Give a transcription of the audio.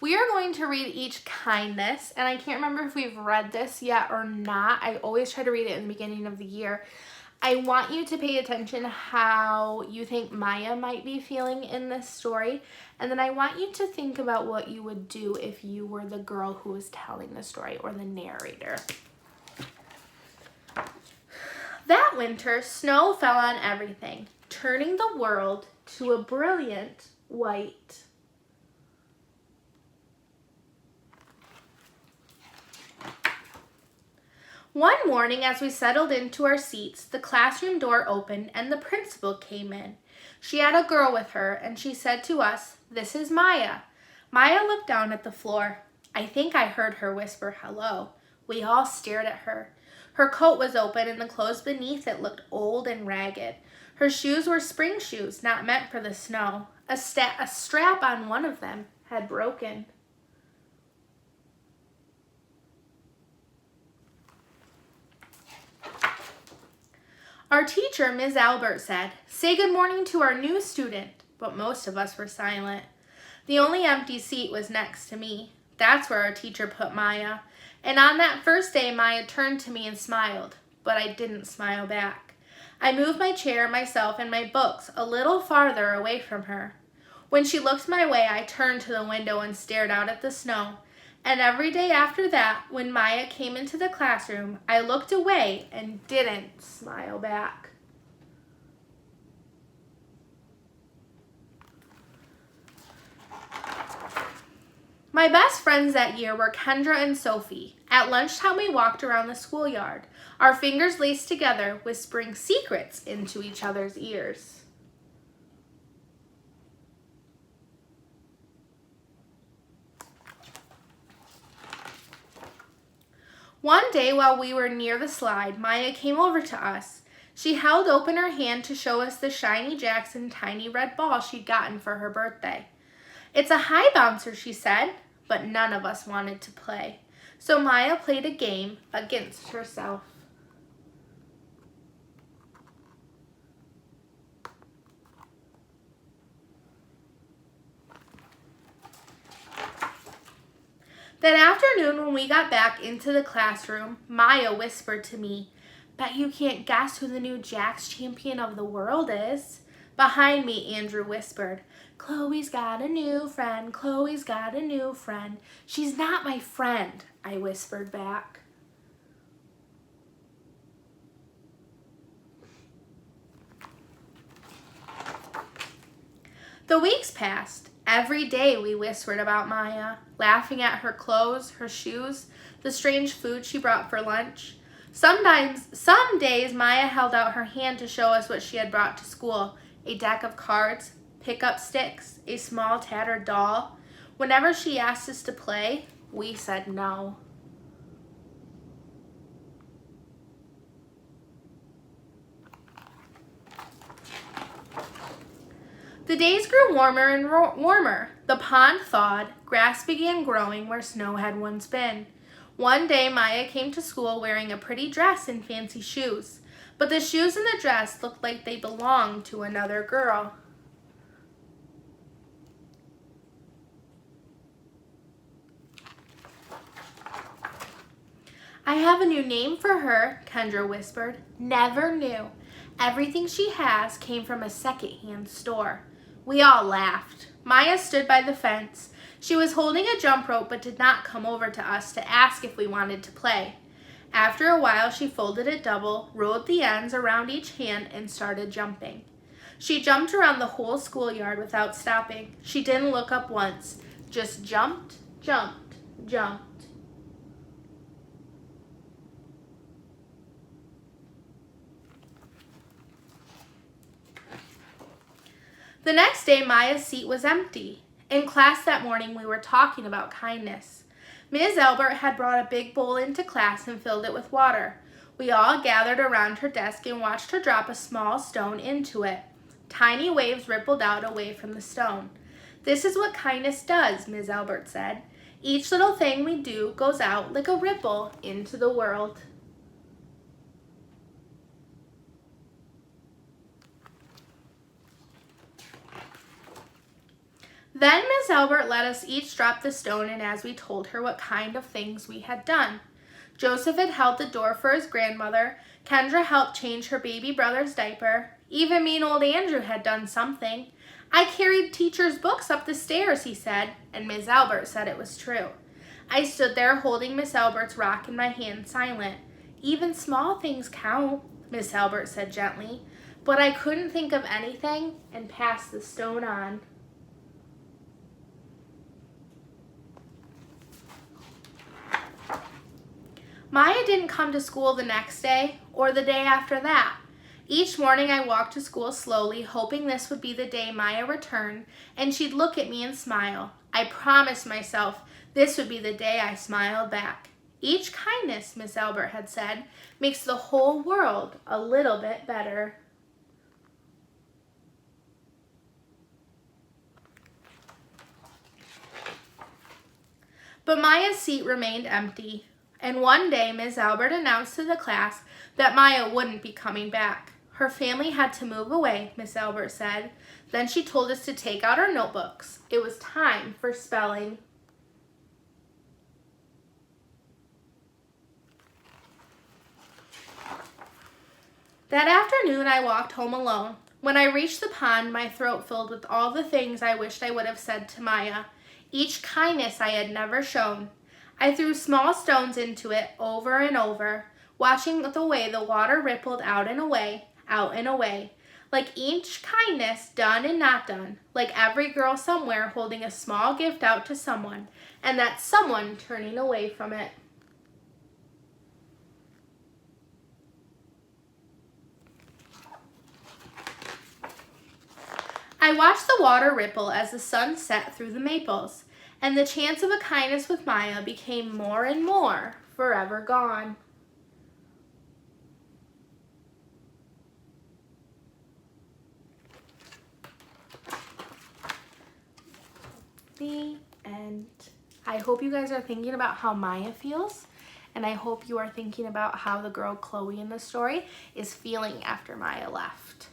We are going to read each kindness, and I can't remember if we've read this yet or not. I always try to read it in the beginning of the year. I want you to pay attention how you think Maya might be feeling in this story, and then I want you to think about what you would do if you were the girl who was telling the story or the narrator. That winter, snow fell on everything, turning the world to a brilliant white. One morning, as we settled into our seats, the classroom door opened and the principal came in. She had a girl with her, and she said to us, "This is Maya." Maya looked down at the floor. I think I heard her whisper hello. We all stared at her. Her coat was open and the clothes beneath it looked old and ragged. Her shoes were spring shoes, not meant for the snow. A strap on one of them had broken. Our teacher, Ms. Albert, said, "Say good morning to our new student," but most of us were silent. The only empty seat was next to me. That's where our teacher put Maya. And on that first day, Maya turned to me and smiled, but I didn't smile back. I moved my chair, myself, and my books a little farther away from her. When she looked my way, I turned to the window and stared out at the snow. And every day after that, when Maya came into the classroom, I looked away and didn't smile back. My best friends that year were Kendra and Sophie. At lunchtime, we walked around the schoolyard, our fingers laced together, whispering secrets into each other's ears. One day while we were near the slide, Maya came over to us. She held open her hand to show us the shiny Jackson tiny red ball she'd gotten for her birthday. "It's a high bouncer," she said, but none of us wanted to play. So Maya played a game against herself. That afternoon when we got back into the classroom, Maya whispered to me, "Bet you can't guess who the new Jax champion of the world is." Behind me, Andrew whispered, "Chloe's got a new friend, Chloe's got a new friend." "She's not my friend," I whispered back. The weeks passed. Every day we whispered about Maya, laughing at her clothes, her shoes, the strange food she brought for lunch. Some days Maya held out her hand to show us what she had brought to school, a deck of cards, pick-up sticks, a small tattered doll. Whenever she asked us to play, we said no. The days grew warmer and warmer. The pond thawed. Grass began growing where snow had once been. One day, Maya came to school wearing a pretty dress and fancy shoes. But the shoes and the dress looked like they belonged to another girl. "I have a new name for her," Kendra whispered. "Never knew. Everything she has came from a second-hand store." We all laughed. Maya stood by the fence. She was holding a jump rope but did not come over to us to ask if we wanted to play. After a while, she folded it double, rolled the ends around each hand, and started jumping. She jumped around the whole schoolyard without stopping. She didn't look up once, just jumped, jumped, jumped. The next day, Maya's seat was empty. In class that morning, we were talking about kindness. Ms. Albert had brought a big bowl into class and filled it with water. We all gathered around her desk and watched her drop a small stone into it. Tiny waves rippled out away from the stone. "This is what kindness does," Ms. Albert said. "Each little thing we do goes out like a ripple into the world." Then Miss Albert let us each drop the stone in as we told her what kind of things we had done. Joseph had held the door for his grandmother. Kendra helped change her baby brother's diaper. Even mean old Andrew had done something. I carried teacher's books up the stairs, he said, and Miss Albert said it was true. I stood there holding Miss Albert's rock in my hand, silent. Even small things count, Miss Albert said gently, but I couldn't think of anything and passed the stone on. Maya didn't come to school the next day or the day after that. Each morning I walked to school slowly, hoping this would be the day Maya returned and she'd look at me and smile. I promised myself this would be the day I smiled back. Each kindness, Miss Albert had said, makes the whole world a little bit better. But Maya's seat remained empty. And one day, Miss Albert announced to the class that Maya wouldn't be coming back. Her family had to move away, Miss Albert said. Then she told us to take out our notebooks. It was time for spelling. That afternoon, I walked home alone. When I reached the pond, my throat filled with all the things I wished I would have said to Maya, each kindness I had never shown. I threw small stones into it over and over, watching the way the water rippled out and away, like each kindness done and not done, like every girl somewhere holding a small gift out to someone, and that someone turning away from it. I watched the water ripple as the sun set through the maples, and the chance of a kindness with Maya became more and more forever gone. The end. I hope you guys are thinking about how Maya feels, and I hope you are thinking about how the girl Chloe in the story is feeling after Maya left.